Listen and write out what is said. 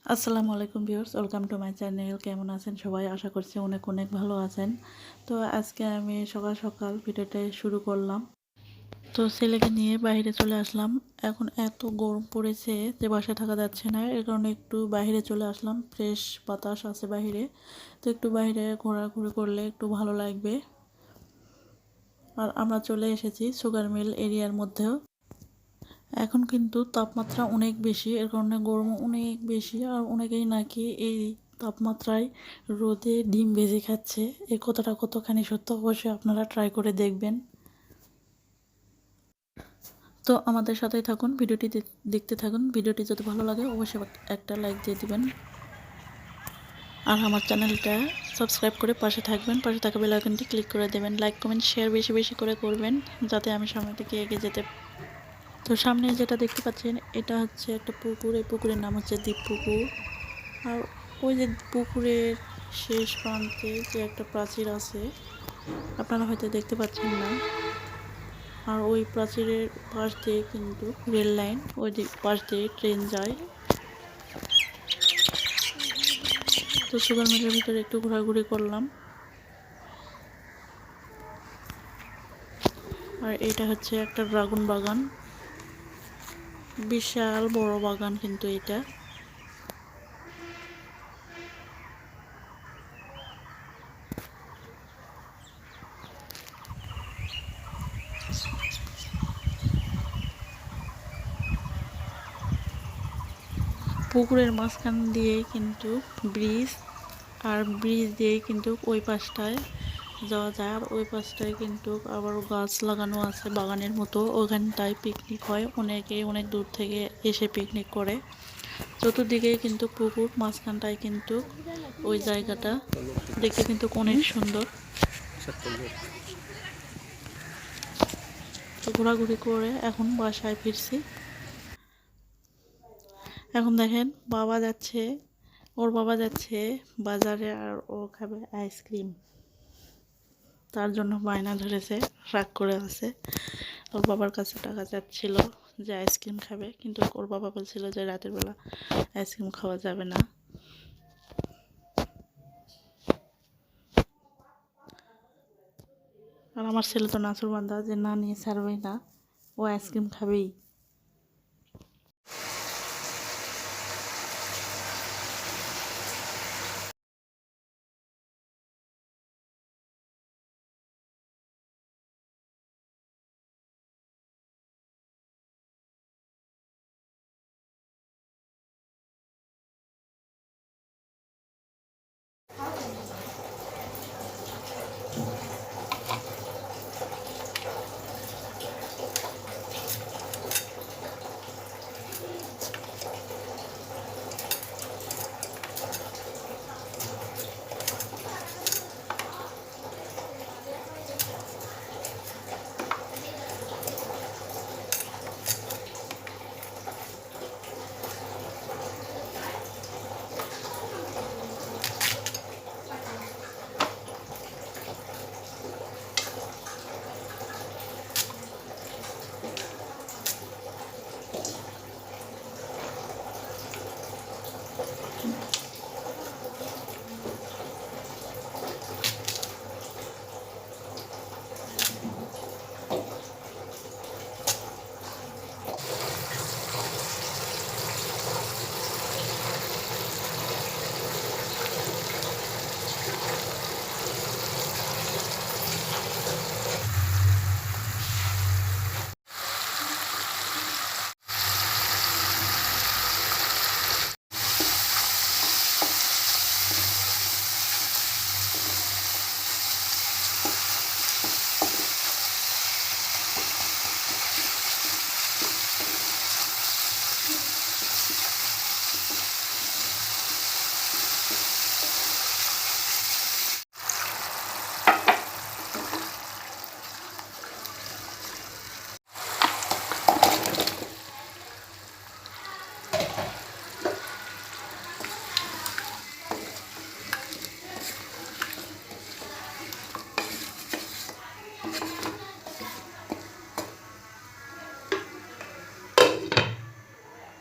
আসসালামু আলাইকুম viewers, welcome to my channel. কেমন আছেন সবাই? আশা করছি অনেক অনেক ভালো আছেন। তো আজকে আমি সকাল সকাল ভিডিওটা শুরু করলাম। তো ছেলেকে নিয়ে বাইরে চলে আসলাম। এখন এত গরম পড়েছে যে বাসায় থাকা যাচ্ছে না, এর কারণে একটু বাইরে চলে আসলাম। ফ্রেশ বাতাস আছে বাইরে, তো একটু বাইরে ঘোরাঘুরি করলে একটু ভালো লাগবে। আর আমরা চলে এসেছি সুগার মিল এরিয়ার মধ্যেও। এখন কিন্তু তাপমাত্রা অনেক বেশি, এর কারণে গরম অনেক বেশি। আর অনেকেই নাকি এই তাপমাত্রায় রোদে ডিম ভেজে খাচ্ছে। এই কথাটা কতখানি সত্য অবশ্যই আপনারা ট্রাই করে দেখবেন। তো আমাদের সাথেই থাকুন, ভিডিওটি দেখতে থাকুন। ভিডিওটি যদি ভালো লাগে অবশ্যই একটা লাইক দিয়ে দিবেন। আর আমার চ্যানেলটা সাবস্ক্রাইব করে পাশে থাকবেন, পাশে থাকা বেল আইকনটি ক্লিক করে দেবেন। লাইক কমেন্ট শেয়ার বেশি বেশি করে করবেন, যাতে আমি সামনের দিকে এগিয়ে যেতে। তো সামনে যেটা দেখতে পাচ্ছেন এটা হচ্ছে একটা পুকুর। এই পুকুরের নাম হচ্ছে দ্বীপ পুকুর। আর ওই যে পুকুরের শেষ প্রান্তে যে একটা প্রাচীর আছে, আপনারা হয়তো দেখতে পাচ্ছেন না। আর ওই প্রাচীরের পাশ দিয়ে কিন্তু রেল লাইন, ওই দিক পাশ দিয়ে ট্রেন যায়। তো সুগার মিলের ভিতরে একটু ঘোরাঘুরি করলাম। আর এটা হচ্ছে একটা ড্রাগন বাগান, বিশাল বড় বাগান কিন্তু এটা। পুকুরের মাঝখান দিয়ে কিন্তু ব্রিজ, আর ব্রিজ দিয়ে কিন্তু ওই পাশটায় যাওয়া যায়। আর ওই পাশটায় কিন্তু আবার গাছ লাগানো আছে বাগানের মতো, ওখানটায় পিকনিক হয়। অনেকে অনেক দূর থেকে এসে পিকনিক করে। চতুর্দিকে কিন্তু পুকুর, মাঝখানটায় কিন্তু ওই জায়গাটা দেখতে কিন্তু অনেক সুন্দর। তো ঘোরাঘুরি করে এখন বাসায় ফিরছি। এখন দেখেন ওর বাবা যাচ্ছে বাজারে, আর ও খাবে আইসক্রিম। তার জন্য বায়না ধরেছে, রাগ করে আছে। ওর বাবার কাছে টাকা চাচ্ছিল যে আইসক্রিম খাবে, কিন্তু ওর বাবা বলছিল যে রাতের বেলা আইসক্রিম খাওয়া যাবে না। আর আমার ছেলে তো নাছুরবান্দা, যে না নিয়ে ছাড়বেই না, ও আইসক্রিম খাবেই।